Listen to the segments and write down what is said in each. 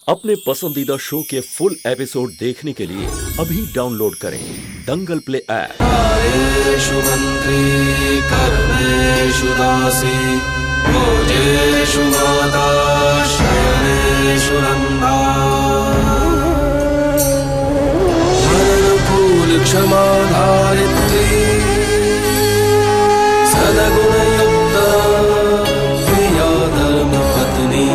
अपने पसंदीदा शो के फुल एपिसोड देखने के लिए अभी डाउनलोड करें दंगल प्ले ऐप। आयेषु मंत्री कर्मेषु दासी भोजेषु माता शयनेषु रंभा अनुकूल क्षमा धारित्री सद्गुणयुक्ता प्रिया धर्मपत्नी।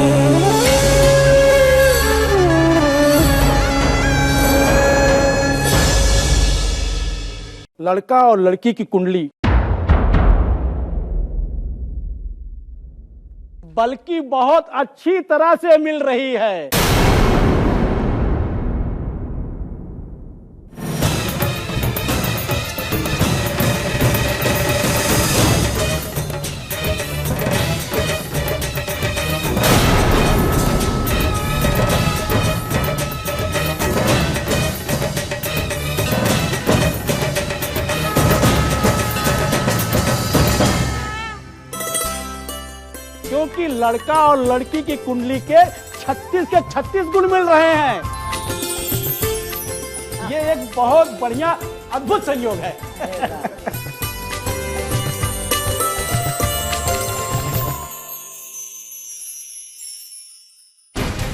लड़का और लड़की की कुंडली बल्कि बहुत अच्छी तरह से मिल रही है। क्योंकि लड़का और लड़की की कुंडली के 36 के 36 गुण मिल रहे हैं। ये एक बहुत बढ़िया अद्भुत संयोग है।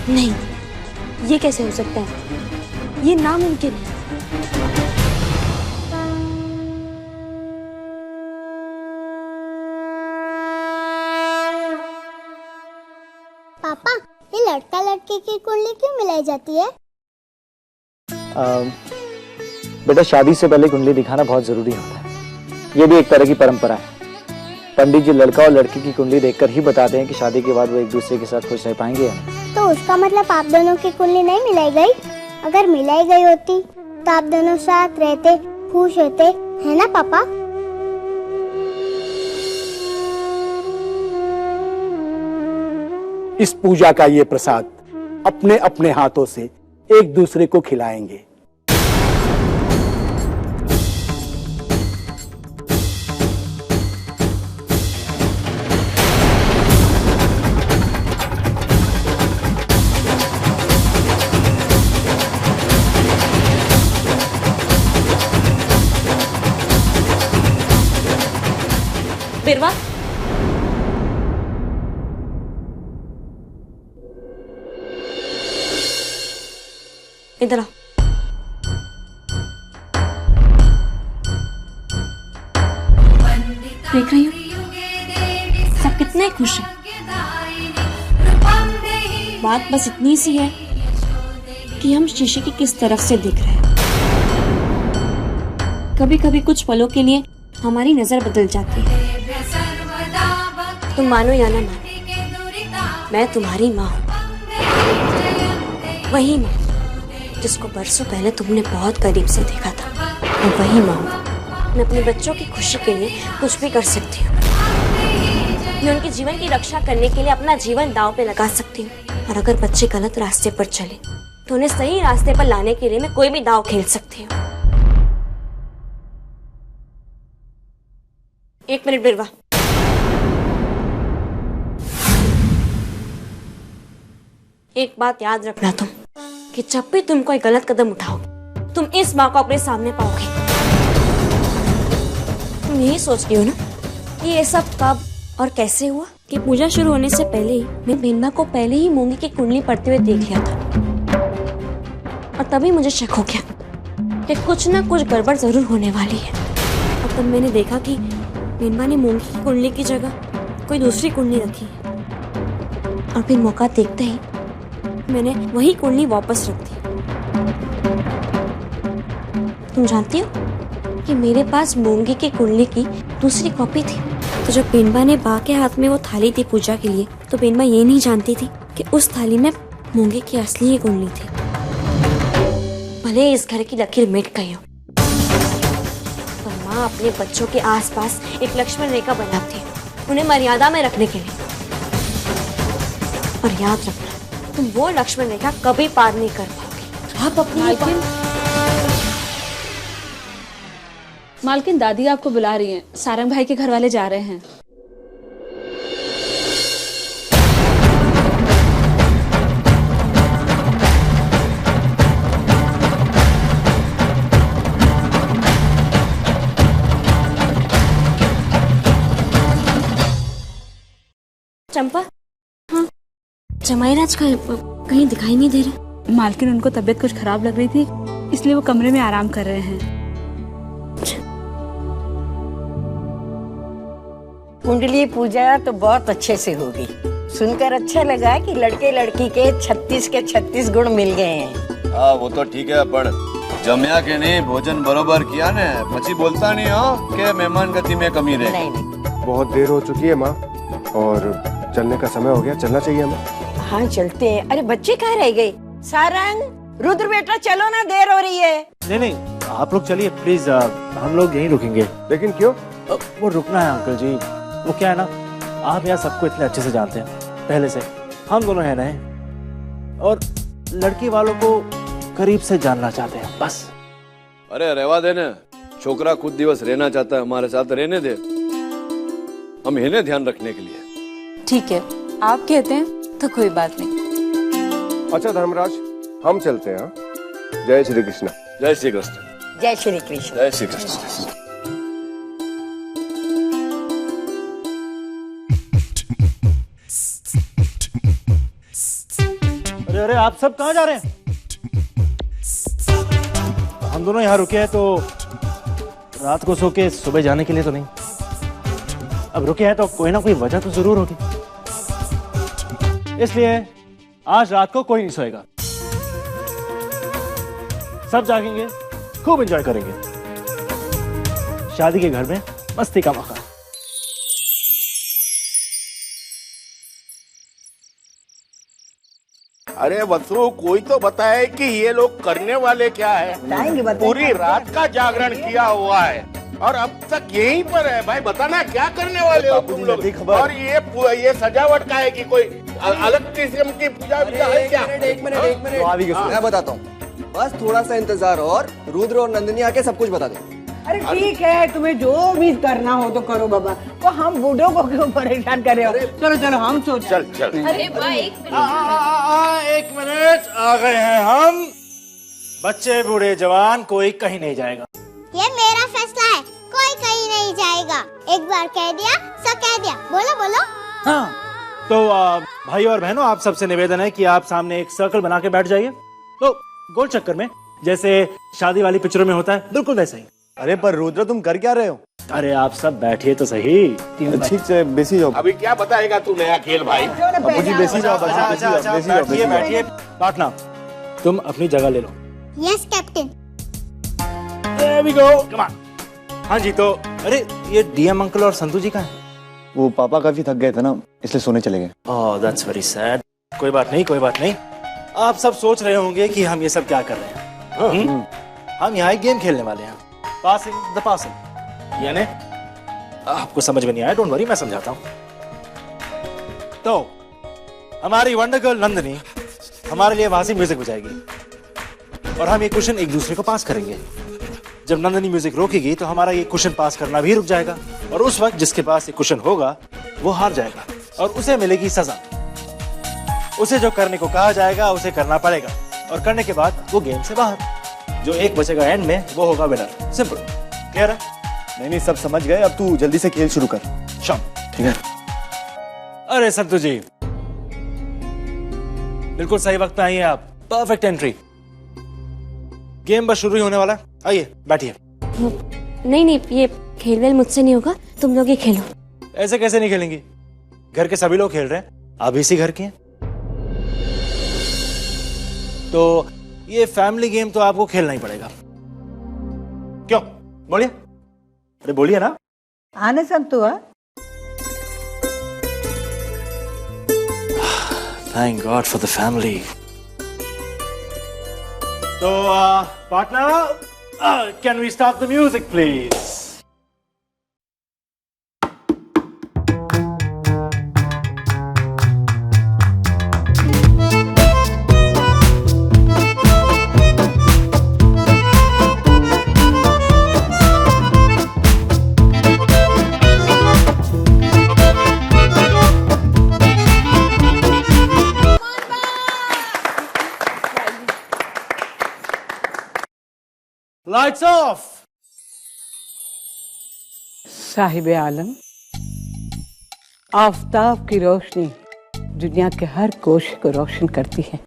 नहीं, ये कैसे हो सकता है? ये नामुमकिन है। पापा, ये लड़का लड़की की कुंडली क्यों मिलाई जाती है? बेटा, शादी से पहले कुंडली दिखाना बहुत जरूरी होता है। ये भी एक तरह की परंपरा है। पंडित जी लड़का और लड़की की कुंडली देखकर ही बताते हैं कि शादी के बाद वो एक दूसरे के साथ खुश रह पाएंगे या नहीं। तो उसका मतलब आप दोनों की कुंडली नहीं मिलाई गई? अगर मिलाई गई होती तो आप दोनों साथ रहते, खुश होते, है ना पापा? इस पूजा का ये प्रसाद अपने अपने हाथों से एक दूसरे को खिलाएंगे। बिरवा, इधर आओ। देख रही हो सब कितने खुश हैं। बात बस इतनी सी है कि हम शीशे की किस तरफ से दिख रहे हैं। कभी कभी कुछ पलों के लिए हमारी नजर बदल जाती है। तुम मानो या ना मानो, मैं तुम्हारी माँ हूँ। वही माँ जिसको बरसों पहले तुमने बहुत करीब से देखा था। मैं वही माँ हूँ। मैं अपने बच्चों की खुशी के लिए कुछ भी कर सकती हूँ। मैं उनके जीवन की रक्षा करने के लिए अपना जीवन दांव पे लगा सकती हूँ। और अगर बच्चे गलत रास्ते पर चले तो उन्हें सही रास्ते पर लाने के लिए मैं कोई भी दांव खेल सकती हूँ। एक मिनट बिरवा, एक बात याद रखना तुम कि जब भी तुम कोई गलत कदम उठाओ तुम इस माँ को अपने सामने पाओगे। तुम यही सोच रही हो ना कि ये सब कब और कैसे हुआ? कि पूजा शुरू होने से पहले ही मैं बेनबा को पहले ही मूंगी की कुंडली पढ़ते हुए देख लिया था और तभी मुझे शक हो गया कि कुछ ना कुछ गड़बड़ जरूर होने वाली है। और तब मैंने देखा कि बेनबा ने मूंगी की कुंडली की जगह कोई दूसरी कुंडली रखी है और फिर मौका देखते ही मैंने वही कुंडली वापस रख दी। तुम जानती हो कि मेरे पास मूंगी की कुंडली की दूसरी कॉपी थी। तो जब बेनबा ने बा के हाथ में वो थाली दी पूजा के लिए तो बेनबा ये नहीं जानती थी कि उस थाली में मूंगी की असली ही कुंडली थी। भले इस घर की लकीर मिट गई हो पर माँ अपने बच्चों के आसपास एक लक्ष्मण रेखा बनाती है उन्हें मर्यादा में रखने के लिए। और याद रखना तुम वो लक्ष्मण रेखा कभी पार नहीं कर पाओगे। आप अपनी मालकिन, दादी आपको बुला रही हैं। सारंग भाई के घर वाले जा रहे हैं। चंपा। हाँ, जमाईराज कहीं दिखाई नहीं दे रहे। मालकिन उनको तबीयत कुछ खराब लग रही थी, इसलिए वो कमरे में आराम कर रहे हैं। कुंडली पूजा तो बहुत अच्छे से होगी। सुनकर अच्छा लगा कि लड़के लड़की के 36 के 36 गुण मिल गए हैं। हाँ वो तो ठीक है, पर जमया के नहीं भोजन बरोबर किया ने પછી बोलता नहीं हो कि मेहमान गति में कमी रहे। नहीं बहुत देर हो चुकी है माँ, और चलने का समय हो गया, चलना चाहिए हमें। हाँ चलते हैं। अरे बच्चे कहाँ रह गए? सारंग, रुद्र बेटा चलो ना, देर हो रही है। नहीं, आप लोग चलिए प्लीज, हम लोग यहीं रुकेंगे। लेकिन क्यों? वो रुकना है अंकल जी। वो क्या है ना, आप यहाँ सबको इतने अच्छे से जानते हैं पहले से, हम दोनों हैं नए, और लड़की वालों को करीब से जानना चाहते हैं बस। अरे रहवा दे ना, छोकरा खुद दिवस रहना चाहता है, हमारे साथ रहने दे, हम इन्हें ध्यान रखने के लिए। ठीक है, आप कहते हैं तो कोई बात नहीं। अच्छा धर्मराज, हम चलते हैं। जय श्री कृष्ण। जय श्री कृष्ण। जय श्री कृष्ण। जय श्री कृष्ण। अरे आप सब कहाँ जा रहे हैं? हम दोनों यहाँ रुके हैं तो रात को सो के सुबह जाने के लिए तो नहीं। अब रुके हैं तो कोई ना कोई वजह तो जरूर होगी, इसलिए आज रात को कोई नहीं सोएगा। सब जागेंगे, खूब एंजॉय करेंगे। शादी के घर में मस्ती का मौका। अरे वसु, कोई तो बताए कि ये लोग करने वाले क्या है? पूरी रात का जागरण किया हुआ है और अब तक यहीं पर है। भाई बताना क्या करने वाले हो तुम लोग? और ये सजावट का है कि कोई अलग किस्म की पूजा है क्या? एक मिनट मैं बताता हूँ, बस थोड़ा सा इंतजार और रुद्र और नंदिनी आके सब कुछ बता दे। अरे ठीक है, तुम्हें जो भी करना हो तो करो बाबा, तो हम बूढ़ों को क्यों परेशान कर रहे हो? चलो चलो हम सोच। चल। अरे भाई एक मिनट, आ गए हैं हम। बच्चे बूढ़े जवान कोई कहीं नहीं जाएगा। ये मेरा फैसला है, कोई कहीं नहीं जाएगा। एक बार कह दिया सो कह दिया। बोलो बोलो। हाँ, तो भाई और बहनों, आप सबसे निवेदन है कि आप सामने एक सर्कल बना के बैठ जाइए। तो गोल चक्कर में, जैसे शादी वाली पिक्चरों में होता है, बिल्कुल वैसे ही। अरे पर रुद्र, तुम कर क्या रहे हो? अरे आप सब बैठिए तो सही। ठीक से बेसी जाओ। अभी क्या बताएगा तू नया खेल भाई? मुझे बेसी जाओ। बैठिए। पार्टनर, तुम अपनी जगह ले लो। Yes captain. There we go. Come on. हाँ जी, तो अरे ये डीएम अंकल और संतू जी कहाँ हैं? वो पापा काफी थक गए थे ना, इसलिए सोने चले गए। Oh, that's very sad. कोई बात नहीं। आप सब सोच रहे होंगे कि हम ये सब क्या कर रहे हैं। हम यहाँ एक गेम खेलने वाले हैं, पासिंग द पासिंग। यानी आपको समझ में नहीं आया, डोंट वरी, मैं समझाता हूँ। तो हमारी वंडर गर्ल नंदिनी हमारे लिए वहां से म्यूजिक बजाएगी और हम ये क्वेश्चन एक दूसरे को पास करेंगे। जब नंदिनी म्यूजिक रोकेगी तो हमारा ये क्वेश्चन पास करना भी रुक जाएगा, और उस वक्त जिसके पास ये क्वेश्चन होगा वो हार जाएगा और उसे मिलेगी सजा। उसे जो करने को कहा जाएगा उसे करना पड़ेगा, और करने के बाद वो गेम से बाहर। जो एक बचेगा एंड में वो होगा विनर। सिंपल, क्लियर है? नहीं, सब समझ गए। अब तू जल्दी से खेल शुरू कर। शाम, ठीक है। अरे संतू जी, बिल्कुल सही वक्त पे आई हैं आप। Perfect entry. गेम बस शुरू ही होने वाला है, आइए बैठिए। नहीं, ये खेल वेल मुझसे नहीं होगा, तुम लोग ही खेलो। ऐसे कैसे नहीं खेलेंगे? घर के सभी लोग खेल रहे हैं, आप इसी घर के हैं। तो ये फैमिली गेम तो आपको खेलना ही पड़ेगा। क्यों? बोलिए। अरे बोलिए ना। आने संतु। Thank God for the family. So, partner, can we start the music, please? Lights off. साहिबे आलम, आफताब की रोशनी दुनिया के हर कोशिश को रोशन करती है,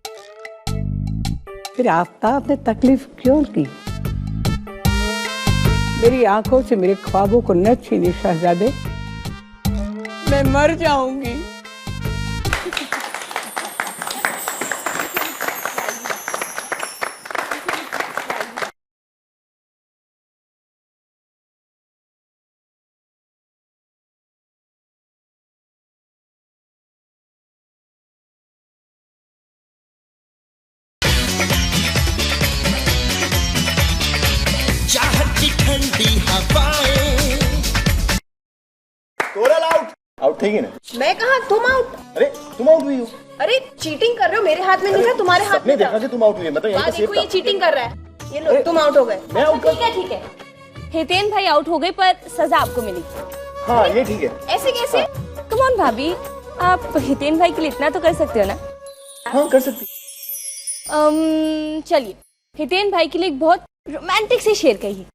फिर आफताब ने तकलीफ क्यों की? मेरी आंखों से मेरे ख्वाबों को न छीनी शहजादे, मैं मर जाऊंगी। आउट थी ना? मैं कहा, तुम आउट। अरे तुम आउट हुई हो। अरे चीटिंग कर रहे हो, मेरे हाथ में नहीं था, तुम्हारे हाथ में था। देखा कि तुम आउट हुई है, मतलब यहीं पे देखो ये चीटिंग कर रहा है। ये लो तुम आउट हो गए। मैं आउट। ठीक है हितेन भाई आउट हो गए पर सजा आपको मिली। हाँ ये ठीक है। ऐसे कैसे? कम ऑन भाभी, आप हितेन भाई के लिए इतना तो कर सकते हो ना? हाँ कर सकती। चलिए हितेन भाई के लिए एक बहुत रोमांटिक सी शेर कहिए।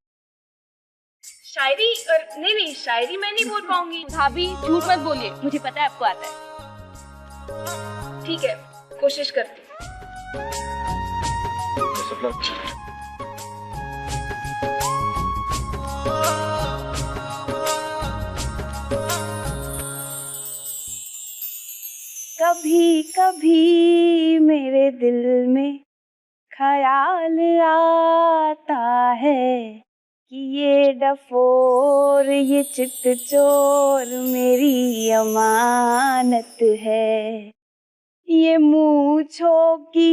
शायरी? नहीं शायरी मैं नहीं बोल पाऊंगी। भाभी झूठ मत बोलिए, मुझे पता है आपको आता है। ठीक है कोशिश करती। कभी कभी मेरे दिल में ख्याल आता है कि ये डफोर ये चित चोर मेरी अमानत है। ये मूंछों की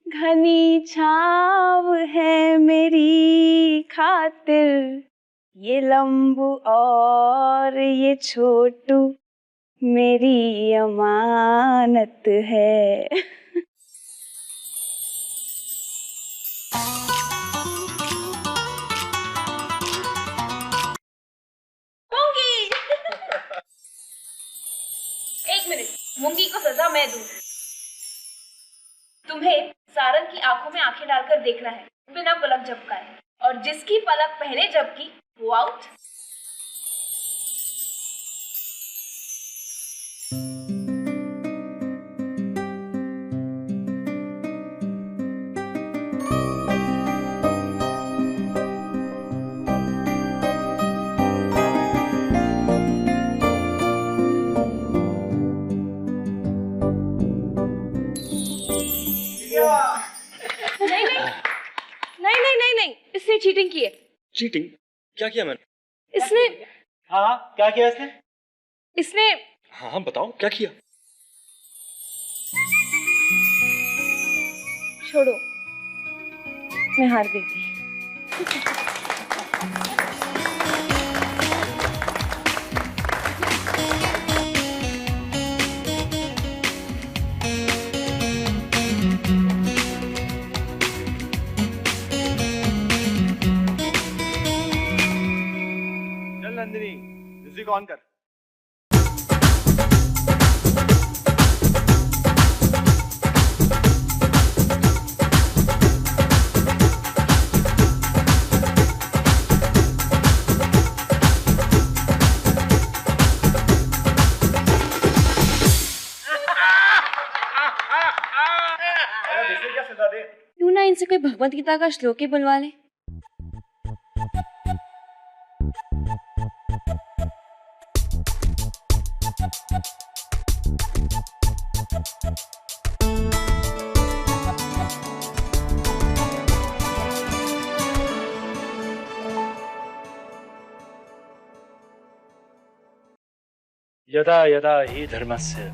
घनी छाव है मेरी खातिर, ये लंबू और ये छोटू मेरी अमानत है। एक मिनट, मूंगी को सजा मैं दूं। तुम्हें सारंग की आंखों में आंखें डालकर देखना है बिना पलक झपकाए, और जिसकी पलक पहले झपकी वो आउट। नहीं, इसने चीटिंग की है। चीटिंग? क्या किया मैंने? इसने हाँ क्या किया इसने हाँ बताओ क्या किया? छोड़ो, मैं हार गई। नंदिनी म्यूजिक ऑन कर। क्या सजा दे? क्यों ना इनसे कोई भगवत गीता का श्लोक ही बुलवा ले। यदा यदा हि धर्मस्य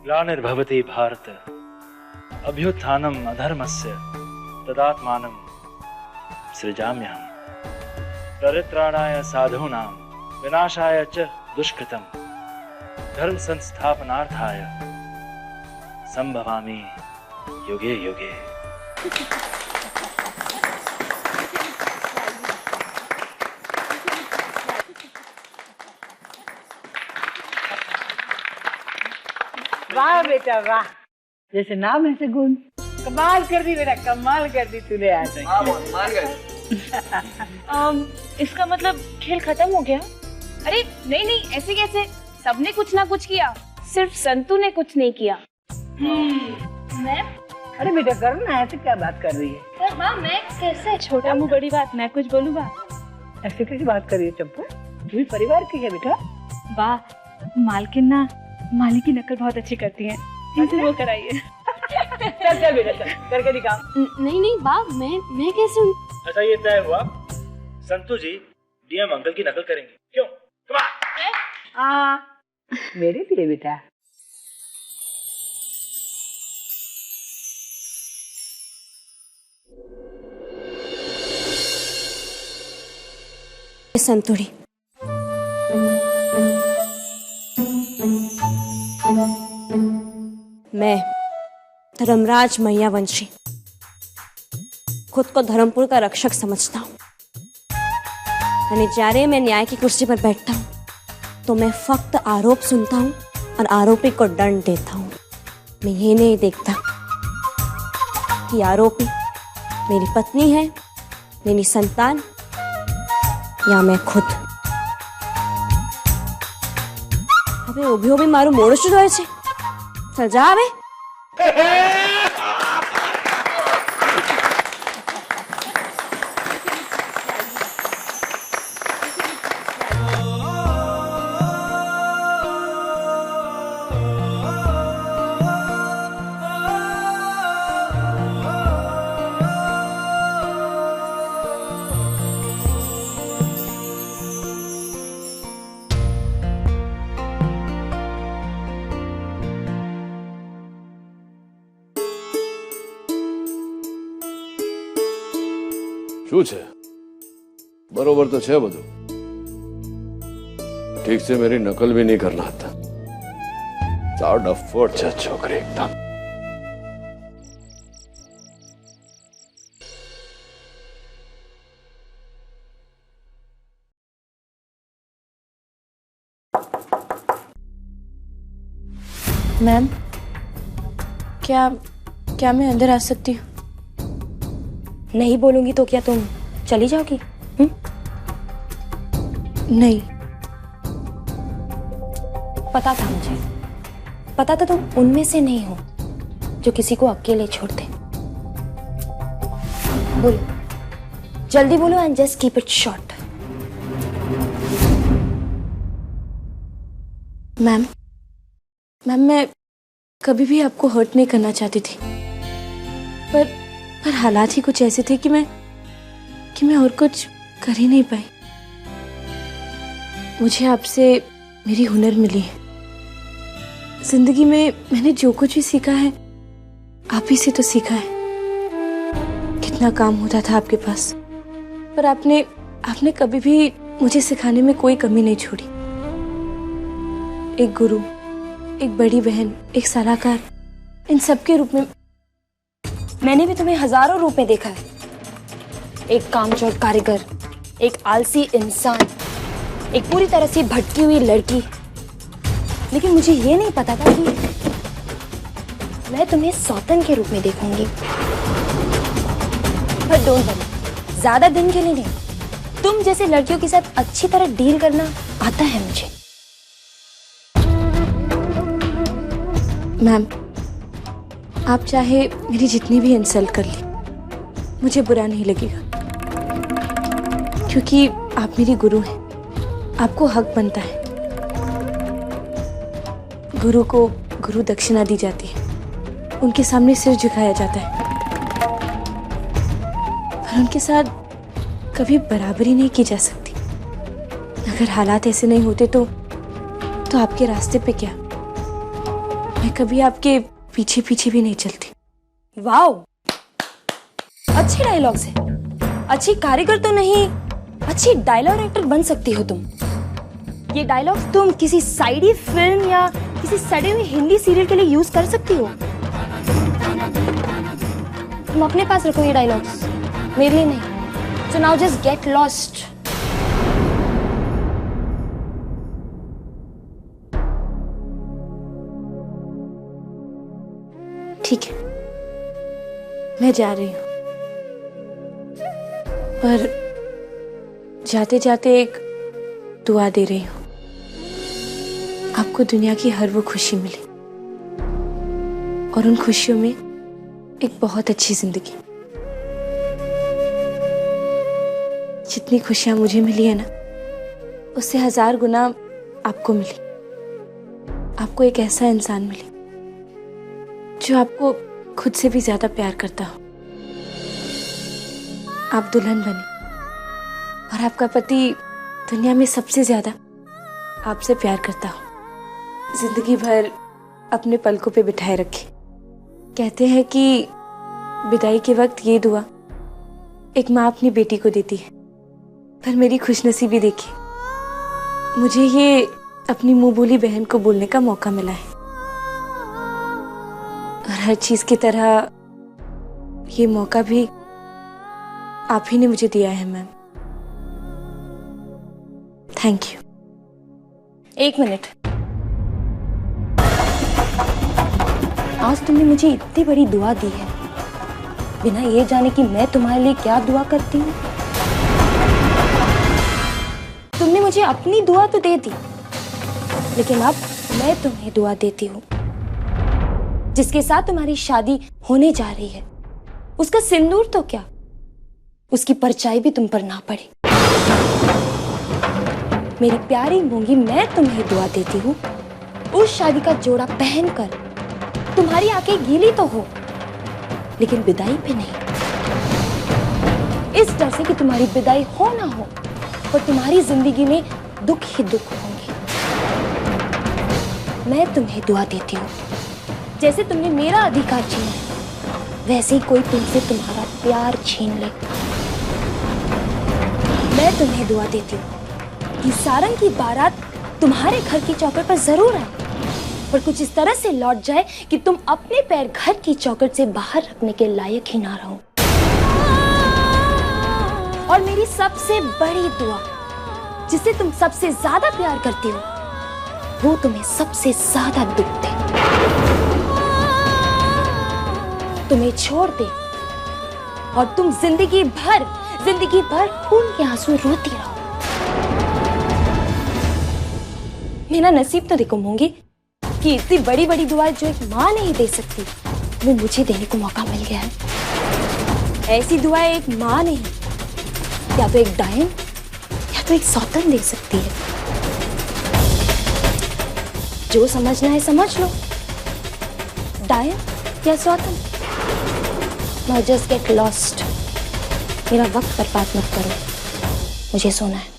ग्लानिर्भवति भारत अभ्युत्थानम् अधर्मस्य तदात्मानं सृजाम्यहम् परित्राणाय साधूनां विनाशाय च दुष्कृतं धर्म संस्थापनार्थाय संभवामि युगे युगे। वाह बेटा वाह, जैसे नाम है से गुण। कमाल कर दी बेटा, कमाल कर दी तूने आज। इसका मतलब खेल खत्म हो गया? अरे नहीं ऐसे कैसे, सबने कुछ ना कुछ किया, सिर्फ संतू ने कुछ नहीं किया। मैम, अरे बेटा करो ना, ऐसे क्या बात कर रही है? पर माँ मैं कैसे? छोटा मुंह बड़ी बात, मैं कुछ बोलूँ बा? ऐसे कैसी बात कर रही है चंपू? तू भी परिवार की है बेटा। वाह, मालकिन ना माली की नकल बहुत अच्छी करती हैं, इनसे वो कराइए। चल चल बेटा चल, करके दिखा। नहीं नहीं बा, मैं कैसे हूँ? अच्छा ये तय हुआ, संतू जी डीएम अंकल की नकल करेंगे, क्यों? मेरे लिए बेटा। संतुड़ी, मैं धर्मराज मैयावंशी खुद को धर्मपुर का रक्षक समझता हूँ। यानी જ્યારે मैं न्याय की कुर्सी पर बैठता हूँ तो मैं फक्त आरोप सुनता हूँ और आरोपी को दंड देता हूँ। मैं ये नहीं देखता कि आरोपी मेरी पत्नी है, मेरी संतान या मैं खुद। હવે ઊભી ઊભી મારું મોઢું શું જોયે છે? ચાલ જા હવે। શું છે? બરોબર તો છે બધું, ઠીક છે, मेरी नकल भी नहीं करना आता। साव डफोट છે છોકરી एकदम। मैम, क्या मैं अंदर आ सकती हूँ? नहीं बोलूंगी तो क्या तुम चली जाओगी? नहीं। पता था मुझे, पता था तुम उनमें से नहीं हो जो किसी को अकेले छोड़ते। बोलो, जल्दी बोलो and just keep it short. Ma'am, मैं कभी भी आपको हर्ट नहीं करना चाहती थी, पर हालात ही कुछ ऐसे थे कि मैं और कुछ कर ही नहीं पाई। मुझे आपसे मेरी हुनर मिली है। जिंदगी में मैंने जो कुछ भी सीखा है आप ही से तो सीखा है। कितना काम होता था आपके पास, पर आपने कभी भी मुझे सिखाने में कोई कमी नहीं छोड़ी। एक गुरु, एक बड़ी बहन, एक सलाहकार, इन सबके रूप में मैंने भी तुम्हें हजारों रूप में देखा है। एक कामचोर कारीगर, एक आलसी इंसान, एक पूरी तरह से भटकी हुई लड़की। लेकिन मुझे ये नहीं पता था कि मैं तुम्हें सौतन के रूप में देखूंगी। पर डोंट वरी, ज्यादा दिन के लिए नहीं। तुम जैसे लड़कियों के साथ अच्छी तरह डील करना आता है मुझे। मैम, आप चाहे मेरी जितनी भी इंसल्ट कर ली, मुझे बुरा नहीं लगेगा, क्योंकि आप मेरी गुरु हैं। आपको हक बनता है। गुरु को गुरु दक्षिणा दी जाती है, उनके सामने सिर झुकाया जाता है, पर उनके साथ कभी बराबरी नहीं की जा सकती। अगर हालात ऐसे नहीं होते तो आपके रास्ते पे क्या, मैं कभी आपके पीछे पीछे भी नहीं चलती। वाओ, अच्छे डायलॉग्स है। अच्छी कारीगर तो नहीं, अच्छी डायलॉग राइटर बन सकती हो तुम। ये डायलॉग्स तुम किसी साइडी फिल्म या किसी सड़े हुए हिंदी सीरियल के लिए यूज कर सकती हो। तुम अपने पास रखो ये डायलॉग्स, मेरे लिए नहीं। So now just get lost. ठीक है, मैं जा रही हूँ, पर जाते जाते एक दुआ दे रही हूँ आपको दुनिया की हर वो खुशी मिली और उन खुशियों में एक बहुत अच्छी जिंदगी। जितनी खुशियां मुझे मिली है ना, उससे 1000 गुना आपको मिली। आपको एक ऐसा इंसान मिले जो आपको खुद से भी ज्यादा प्यार करता हो। आप दुल्हन बने और आपका पति दुनिया में सबसे ज्यादा आपसे प्यार करता हो। जिंदगी भर अपने पलकों पे बिठाए रखे। कहते हैं कि विदाई के वक्त ये दुआ एक माँ अपनी बेटी को देती है, पर मेरी खुशनसीबी देखिए, मुझे ये अपनी मुंह बोली बहन को बोलने का मौका मिला है। और हर चीज की तरह ये मौका भी आप ही ने मुझे दिया है मैम। Thank you. 1 मिनट। आज तुमने मुझे इतनी बड़ी दुआ दी है बिना ये जाने कि मैं तुम्हारे लिए क्या दुआ करती हूँ। तुमने मुझे अपनी दुआ तो दे दी, लेकिन अब मैं तुम्हें दुआ देती हूँ जिसके साथ तुम्हारी शादी होने जा रही है। उसका सिंदूर तो क्या, उसकी परछाई भी तुम पर ना पड़े। मेरी प्यारी मूंगी, मैं तुम्हें दुआ देती हूँ उस शादी का जोड़ा पहनकर तुम्हारी आंखें गीली तो हो, लेकिन विदाई पे नहीं। इस डर से कि तुम्हारी विदाई हो ना हो, पर तुम्हारी जिंदगी में दुख ही दुख होंगे। मैं तुम्हें दुआ देती हूँ जैसे तुमने मेरा अधिकार छीना, वैसे ही कोई तुमसे तुम्हारा प्यार छीन ले। मैं तुम्हें दुआ देती हूँ कि सारंग की बारात तुम्हारे घर की चौखट पर जरूर आए, पर कुछ इस तरह से लौट जाए कि तुम अपने पैर घर की चौखट से बाहर रखने के लायक ही ना रहो। और मेरी सबसे बड़ी दुआ, जिसे तुम सबसे ज्यादा प्यार करती हो, वो तुम्हें सबसे ज्यादा दुख दे, तुम्हें छोड़ दे और तुम जिंदगी भर खून के आंसू रोती रहो। मेरा नसीब तो देखो मूंगी कि इतनी बड़ी बड़ी दुआ जो एक माँ नहीं दे सकती, वो मुझे देने को मौका मिल गया है। ऐसी दुआएं एक माँ नहीं, या तो एक डायन या तो एक सौतन दे सकती है। जो समझना है समझ लो, डायन या सौतन। Now just get lost। मेरा वक्त बर्बाद मत करो, मुझे सोना है।